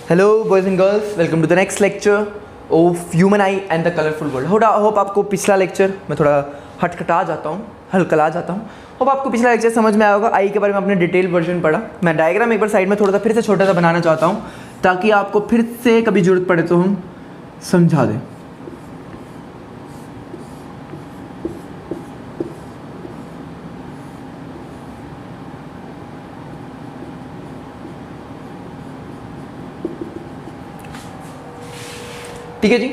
Hello boys and girls, welcome to the next lecture of human eye and the colorful world. Hope आपको पिछला lecture मैं थोड़ा हटखटा जाता हूँ, हल्कला जाता हूँ. होप आपको पिछला लेक्चर समझ में आया होगा. आई के बारे में आपने डिटेल वर्जन पढ़ा. मैं डायग्राम एक बार साइड में थोड़ा सा फिर से छोटा सा बनाना चाहता हूँ ताकि आपको फिर से कभी ज़रूरत पड़े तो हम समझा दें. ठीक है जी.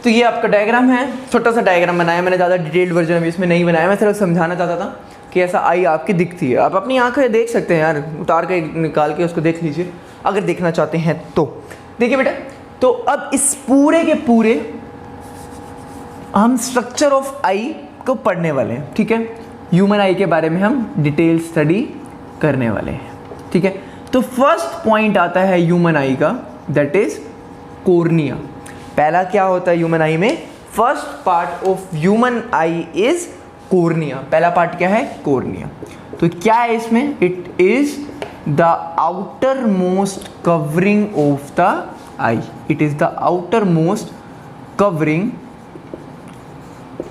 तो ये आपका डायग्राम है. छोटा सा डायग्राम बनाया मैंने, ज़्यादा डिटेल्ड वर्जन अभी इसमें नहीं बनाया. मैं सिर्फ समझाना चाहता था कि ऐसा आई आपकी दिखती है. आप अपनी आंखें देख सकते हैं यार, उतार के निकाल के उसको देख लीजिए अगर देखना चाहते हैं तो. देखिए बेटा, तो अब इस पूरे के पूरे हम स्ट्रक्चर ऑफ आई को पढ़ने वाले हैं. ठीक है, ह्यूमन आई के बारे में हम डिटेल स्टडी करने वाले हैं. ठीक है, तो फर्स्ट पॉइंट आता है ह्यूमन आई का, दैट इज कॉर्निया. पहला क्या होता है ह्यूमन आई में? First part of human eye is cornea. पहला पार्ट क्या है? कॉर्निया. तो क्या है इसमें? It is the outermost covering of the eye. It is the outermost covering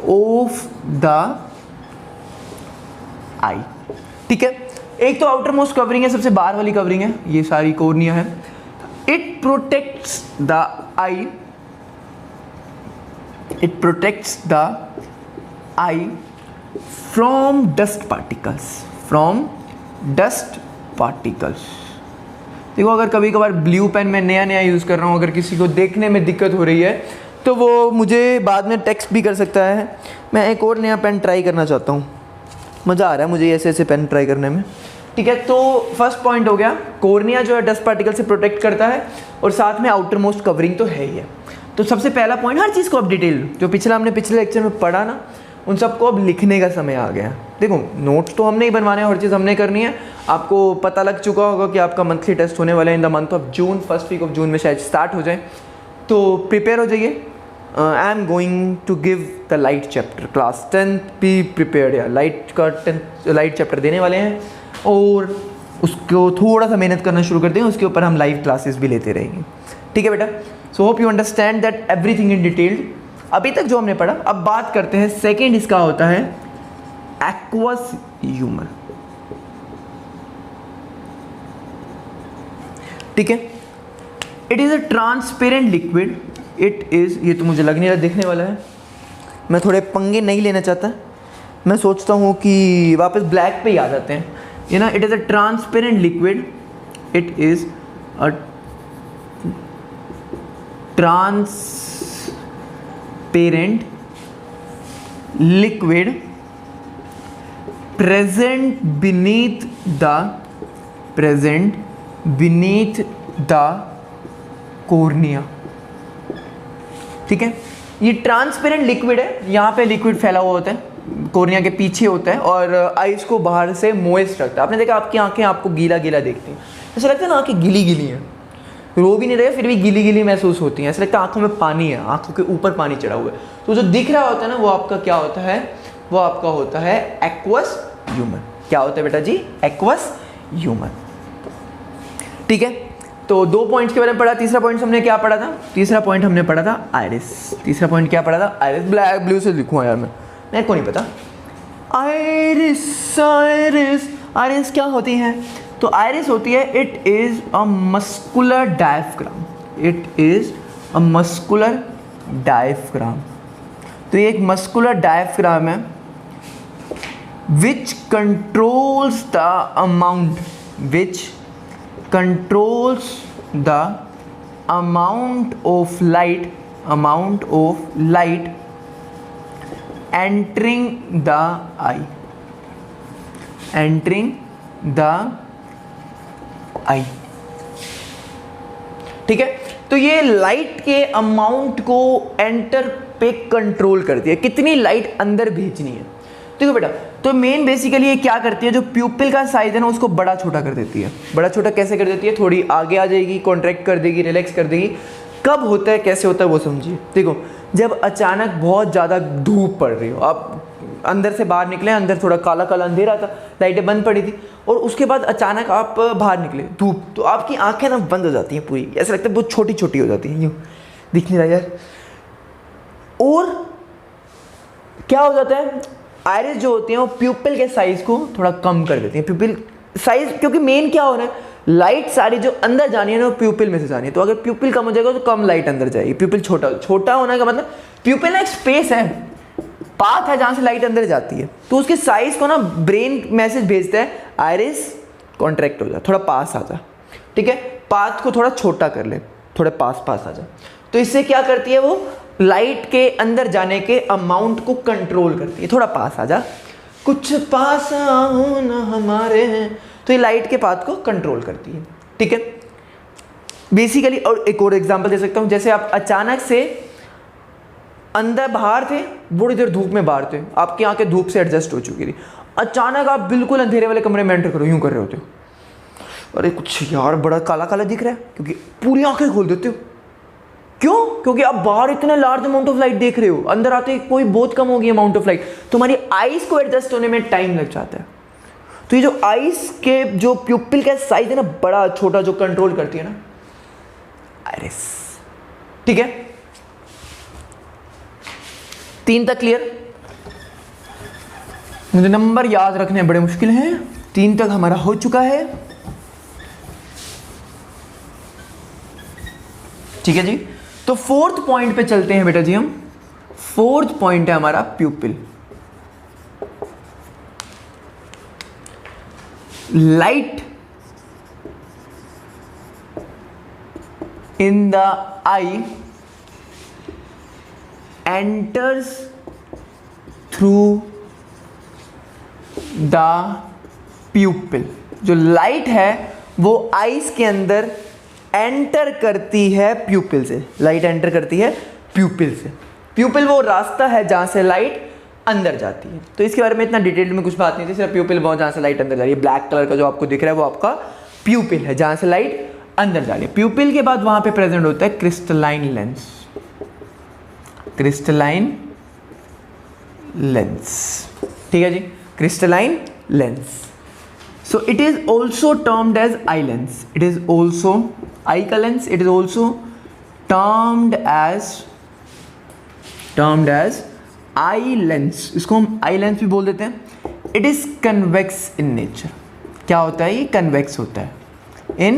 of the eye. ठीक है, एक तो आउटर मोस्ट कवरिंग है, सबसे बाहर वाली कवरिंग है, ये सारी कॉर्निया है. It protects the I. It protects the eye from dust particles. From dust particles. देखो, अगर कभी कभार ब्लू पेन मैं नया नया यूज़ कर रहा हूँ, अगर किसी को देखने में दिक्कत हो रही है तो वो मुझे बाद में टेक्स्ट भी कर सकता है. मैं एक और नया पेन ट्राई करना चाहता हूँ, मज़ा आ रहा है मुझे ऐसे ऐसे पेन ट्राई करने में. ठीक है, तो फर्स्ट पॉइंट हो गया, कॉर्निया जो है डस्ट पार्टिकल से प्रोटेक्ट करता है और साथ में आउटर मोस्ट कवरिंग तो है ही है. तो सबसे पहला पॉइंट, हर चीज़ को अब डिटेल जो हमने पिछले लेक्चर में पढ़ा ना, उन सबको अब लिखने का समय आ गया. देखो, नोट्स तो हमने ही बनवाने हैं, हर चीज़ हमने करनी है. आपको पता लग चुका होगा कि आपका मंथली टेस्ट होने वाला है in the month of June. First week of June में शायद स्टार्ट हो जाए, तो प्रिपेयर हो जाइए. I am going to give the light chapter. Class 10 be prepared. या लाइट चैप्टर देने वाले हैं और उसको थोड़ा सा मेहनत करना शुरू करते हैं. उसके ऊपर हम लाइव क्लासेस भी लेते रहेंगे. ठीक है बेटा, so hope you understand that everything in detailed. अभी तक जो हमने पढ़ा, अब बात करते हैं सेकेंड. इसका होता है एक्वस ह्यूमर. ठीक है, it is a transparent liquid. It is, ये तो मुझे लग नहीं रहा दिखने वाला है, मैं थोड़े पंगे नहीं लेना चाहता. मैं सोचता हूँ कि वापस ब्लैक पे ही आ जाते हैं, ये ना. It is a transparent liquid. It is a transparent liquid present beneath the cornea. ठीक है, ये ट्रांसपेरेंट लिक्विड है. यहाँ पे लिक्विड फैला हुआ होता है, कॉर्निया के पीछे होता है और आइज को बाहर से मोइस्ट रखता है. आपने देखा आपकी आंखें आपको गीला गीला देखती हैं, ऐसा लगता है ना आंखें गीली गीली हैं, रो भी नहीं रहे फिर भी गीली गीली महसूस होती हैं. ऐसा लगता है आंखों में पानी है, आंखों के ऊपर पानी चढ़ा हुआ है. तो जो दिख रहा होता है ना, वो आपका क्या होता है? वो आपका होता है एक्वस ह्यूमर. क्या होता है बेटा जी? Aqueous humour. ठीक है, तो 2 पॉइंट्स के बारे में पढ़ा. तीसरा पॉइंट हमने क्या पढ़ा था? तीसरा पॉइंट हमने पढ़ा था आइरिस. तीसरा पॉइंट क्या पढ़ा था? आइरिस. ब्लैक ब्लू से लिखूँ यार, मेरे को नहीं पता. आइरिस. आइरिस आइरिस क्या होती है? तो आइरिस होती है, it is a muscular diaphragm. It is a muscular diaphragm. तो ये एक मस्कुलर डायफ्राम है which controls the amount, which controls the amount of light, amount of light entering the eye, entering the eye. ठीक है, तो ये light के amount को एंटर पे कंट्रोल करती है, कितनी लाइट अंदर भेजनी है. देखो बेटा, तो मेन बेसिकली ये क्या करती है, जो प्यूपिल का साइज है ना उसको बड़ा छोटा कर देती है. बड़ा छोटा कैसे कर देती है? थोड़ी आगे आ जाएगी, कॉन्ट्रैक्ट कर देगी, रिलैक्स कर देगी. कब होता है, कैसे होता है वो समझिए. देखो, जब अचानक बहुत ज़्यादा धूप पड़ रही हो, आप अंदर से बाहर निकले, अंदर थोड़ा काला काला अंधेरा था, लाइटें बंद पड़ी थी, और उसके बाद अचानक आप बाहर निकले धूप, तो आपकी आंखें ना बंद हो जाती हैं पूरी, ऐसा लगता है बहुत छोटी छोटी हो जाती हैं, यूँ दिख नहीं रहा यार। और क्या हो जाता है, आइरिस जो होती हैं वो प्यूपिल के साइज को थोड़ा कम कर देती हैं, प्यूपिल साइज, क्योंकि मेन क्या हो रहा है, लाइट सारी जो अंदर जानी है ना वो प्यूपिल में से जानी है, तो अगर प्यूपिल कम हो जाएगा तो कम लाइट अंदर जाएगी। प्यूपिल छोटा होने का मतलब, प्यूपिल ना एक स्पेस है, पाथ है जहाँ से लाइट अंदर जाती है, तो उसके साइज को ना ब्रेन मैसेज भेजता है, आइरिस कॉन्ट्रैक्ट हो जा, थोड़ा पास आ जा, ठीक है, पाथ को थोड़ा छोटा कर ले, थोड़े पास आ जा। तो इससे क्या करती है, वो लाइट के अंदर जाने के अमाउंट को कंट्रोल करती है, थोड़ा पास आ जा, कुछ पास आओ ना हमारे, तो ये लाइट के पाथ को कंट्रोल करती है, ठीक है बेसिकली। और एक और एग्जांपल दे सकता हूँ, जैसे आप अचानक से अंदर बाहर थे, बड़ी देर धूप में बाहर थे, आपकी आंखें धूप से एडजस्ट हो चुकी थी, अचानक आप बिल्कुल अंधेरे वाले कमरे में एंटर करो, यूं कर रहे होते हो, अरे कुछ यार बड़ा काला काला दिख रहा है, क्योंकि पूरी आंखें खोल देते हो, क्यों, क्योंकि आप बाहर इतने लार्ज अमाउंट ऑफ लाइट देख रहे हो, अंदर आते कोई बहुत कम होगी अमाउंट ऑफ लाइट, तुम्हारी आईज को एडजस्ट होने में टाइम लग जाता है। तो ये जो आईज के जो प्यूपिल का साइज है ना, बड़ा छोटा, जो कंट्रोल करती है ना आइरिस, ठीक है 3 तक क्लियर। मुझे नंबर याद रखने बड़े मुश्किल हैं, 3 तक हमारा हो चुका है, ठीक है जी। तो 4th पॉइंट पे चलते हैं बेटा जी हम। 4th पॉइंट है हमारा प्यूपिल। Light in the I enters through the प्यूपिल। जो लाइट है वो आईज के अंदर एंटर करती है प्यूपिल से, लाइट एंटर करती है प्यूपिल से। प्यूपिल वो रास्ता है जहां से लाइट अंदर जाती है। तो इसके बारे में इतना डिटेल में कुछ बात नहीं थी, सिर्फ प्यूपिल वो जहां से लाइट अंदर जा रही है, ब्लैक कलर का जो आपको दिख रहा है वो आपका प्यूपिल है, जहां से लाइट अंदर जा रही है। प्यूपिल के बाद वहां पे प्रेजेंट होता है क्रिस्टलाइन लेंस, क्रिस्टलाइन लेंस, ठीक है जी, crystalline lens. So it is also termed as eye lens. It is also eye का lens. It is also termed as eye lens. इसको हम eye lens भी बोल देते हैं। It is convex in nature. क्या होता है ये? convex होता है in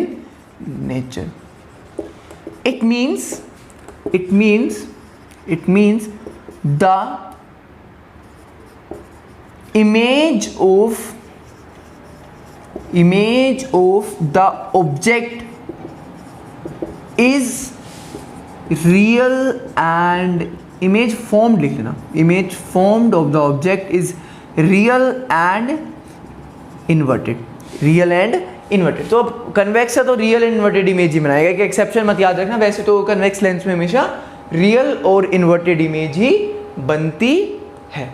nature. It means the image of the object is real and image formed लिख लेना, image formed of the object is real and inverted, real and inverted। तो अब कन्वेक्स है तो रियल एंड इन्वर्टेड इमेज ही बनाएगा, कि exception मत याद रखना, वैसे तो कन्वेक्स लेंस में हमेशा रियल और इन्वर्टेड इमेज ही बनती है,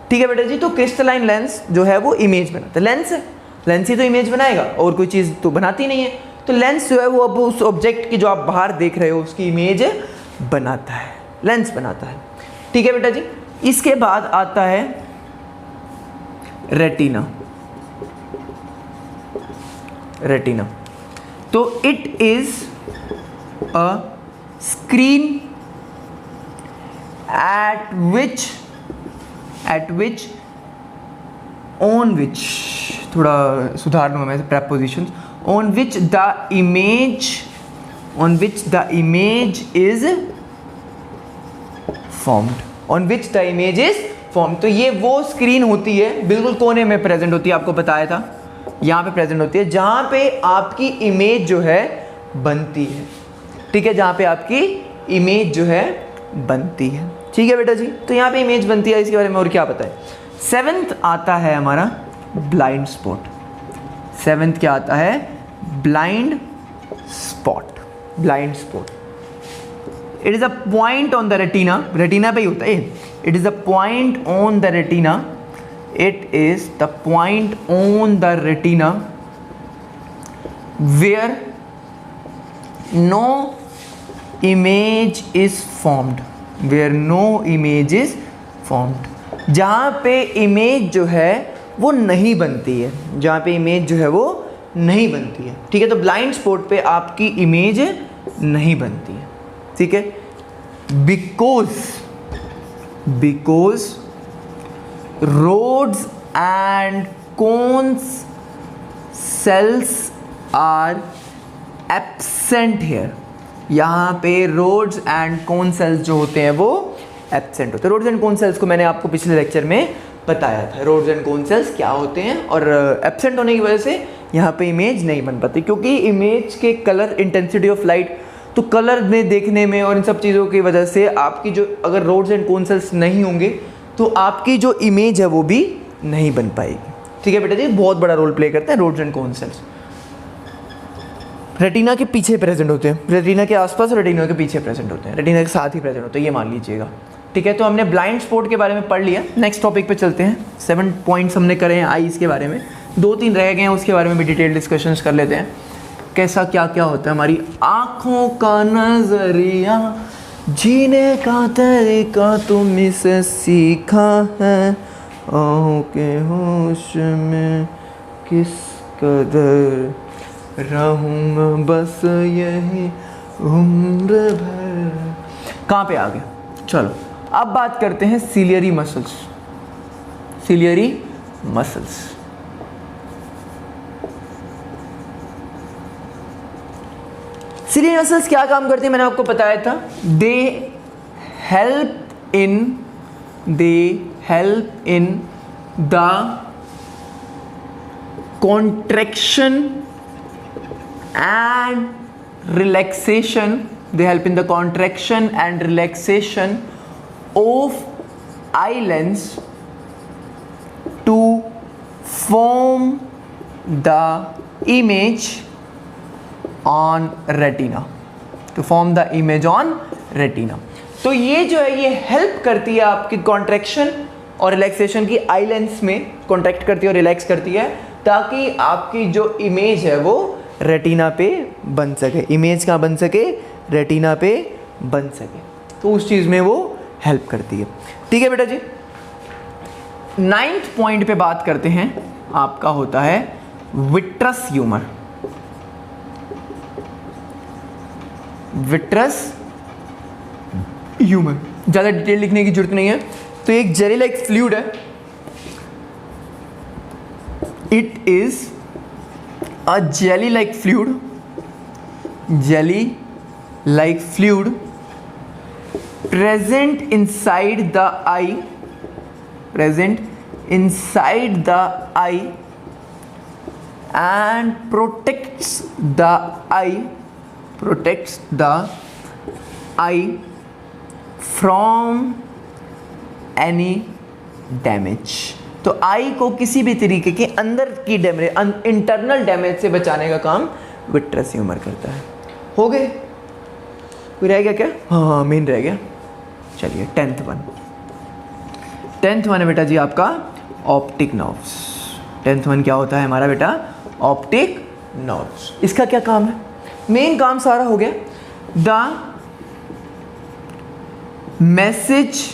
ठीक है बेटा जी। तो क्रिस्टलाइन लेंस जो है वो इमेज बनाता है, लेंस है, लेंस ही तो इमेज बनाएगा, और कोई चीज़ तो बनाती नहीं है। तो लेंस जो है वो अब उस ऑब्जेक्ट की जो आप बाहर देख रहे हो उसकी इमेज बनाता है, लेंस बनाता है, ठीक है बेटा जी। इसके बाद आता है रेटिना। रेटिना तो it is a screen at which on which, थोड़ा सुधार लूँगा मैं prepositions, on which the image is formed। तो ये वो स्क्रीन होती है, बिल्कुल कोने में प्रेजेंट होती है, आपको बताया था यहाँ पे प्रेजेंट होती है, जहाँ पे आपकी इमेज जो है बनती है, ठीक है, जहाँ पे आपकी इमेज जो है बनती है, ठीक है बेटा जी। तो यहाँ पे इमेज बनती है, इसके बारे में और क्या पता है। 7th आता है हमारा ब्लाइंड स्पॉट। 7th क्या आता है? Blind spot. Blind spot it is a point on the retina, retina पे ही होता है। It is a point on the retina, it is the point on the retina where no image is formed, where no image is formed। जहाँ पे image जो है वो नहीं बनती है, जहाँ पे इमेज जो है वो नहीं बनती है, ठीक है। तो ब्लाइंड स्पॉट पे आपकी इमेज नहीं बनती है, ठीक है। Because rods and cones cells are absent here. यहाँ पे रोड्स एंड कोन सेल्स जो होते हैं वो एब्सेंट होते हैं। रोड्स एंड कोन सेल्स को मैंने आपको पिछले लेक्चर में बताया था, रोड्स एंड कोन सेल्स क्या होते हैं, और एब्सेंट होने की वजह से यहाँ पे इमेज नहीं बन पाती, क्योंकि इमेज के कलर इंटेंसिटी ऑफ लाइट, तो कलर में देखने में और इन सब चीज़ों की वजह से आपकी जो अगर रोड्स एंड कोन सेल्स नहीं होंगे तो आपकी जो इमेज है वो भी नहीं बन पाएगी, ठीक है बेटा जी। बहुत बड़ा रोल प्ले करते हैं rods and cone cells. Retina के पीछे प्रेजेंट होते हैं, रेटिना के आसपास, रेटिना के पीछे प्रेजेंट होते हैं, रेटिना के साथ ही प्रेजेंट होते हैं, ये मान लीजिएगा, ठीक है। तो हमने ब्लाइंड स्पॉट के बारे में पढ़ लिया। नेक्स्ट टॉपिक पे चलते हैं। 7 पॉइंट्स हमने करे हैं आईज के बारे में, 2-3 रह गए हैं, उसके बारे में भी डिटेल डिस्कशंस कर लेते हैं। कैसा क्या क्या होता है, हमारी आँखों का नजरिया, जीने का तरीका तुम से सीखा है, आँखों के होश में किस कदर रहूँगा बस यही उम्र भर। कहाँ पे आ गए, चलो अब बात करते हैं ciliary muscles. Ciliary muscles, ciliary muscles क्या काम करते हैं मैंने आपको बताया था। They help in the contraction and relaxation, they help in the contraction and relaxation of eyelids to form the image on retina, to form the image on retina। तो ये जो है ये हेल्प करती है आपकी कॉन्ट्रैक्शन और रिलैक्सेशन की, आईलेंस में कॉन्ट्रैक्ट करती है और रिलैक्स करती है, ताकि आपकी जो इमेज है वो रेटिना पे बन सके। इमेज कहाँ बन सके, रेटिना पे बन सके, तो उस चीज़ में वो हेल्प करती है, ठीक है बेटा जी। 9th पॉइंट पे बात करते हैं, आपका होता है विट्रस ह्यूमर। विट्रस ह्यूमर ज़्यादा डिटेल लिखने की जरूरत नहीं है। तो एक जेली लाइक फ्लूइड है, it is a jelly like fluid present inside the eye and protects the eye from any damage। तो आई को किसी भी तरीके के अंदर की डैमेज, इंटरनल डैमेज से बचाने का काम विट्रस ह्यूमर करता है। हो गए, कोई रह गया क्या? हाँ मेन रह गया। चलिए 10th वन है बेटा जी आपका ऑप्टिक नर्व्स। 10th वन क्या होता है हमारा बेटा? Optic nerves. इसका क्या काम है? मेन काम सारा हो गया। The message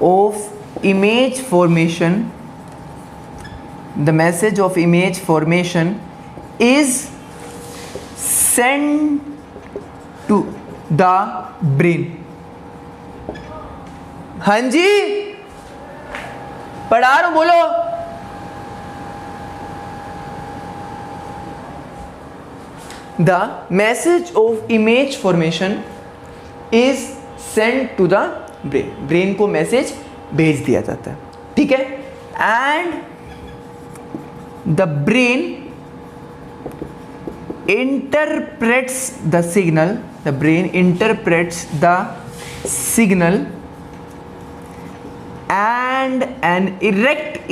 of image formation, the message of image formation is sent to the brain। हाँ जी पढ़ा रहा हूं, बोलो। The message of image formation is sent to the brain। Brain को मैसेज भेज दिया जाता है, ठीक है। And the brain interprets the signal, the brain interprets the signal and an erect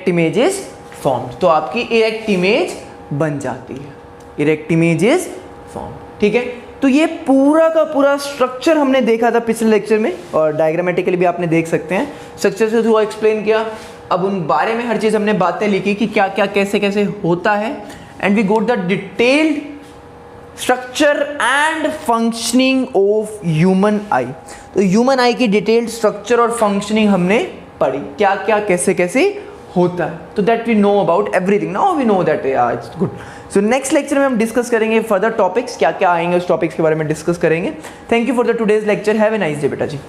image is formed. तो आपकी इरेक्ट इमेज बन जाती है, इरेक्ट इमेज इज फॉर्म, ठीक है। तो ये पूरा का पूरा स्ट्रक्चर हमने देखा था पिछले लेक्चर में, और डायग्रामेटिकली भी आपने देख सकते हैं, स्ट्रक्चर से थ्रू एक्सप्लेन किया। अब उन बारे में हर चीज़ हमने बातें लिखी कि क्या क्या कैसे कैसे होता है, and we got the detailed structure and functioning of human eye. तो ह्यूमन आई की डिटेल्ड स्ट्रक्चर और फंक्शनिंग हमने पढ़ी, क्या क्या कैसे कैसे होता है, तो that we know about everything, now we know that it's good. So next lecture में हम डिस्कस करेंगे फर्दर टॉपिक्स, क्या क्या आएंगे उस टॉपिक्स के बारे में डिस्कस करेंगे। Thank you for the today's lecture, have a nice day बेटा जी।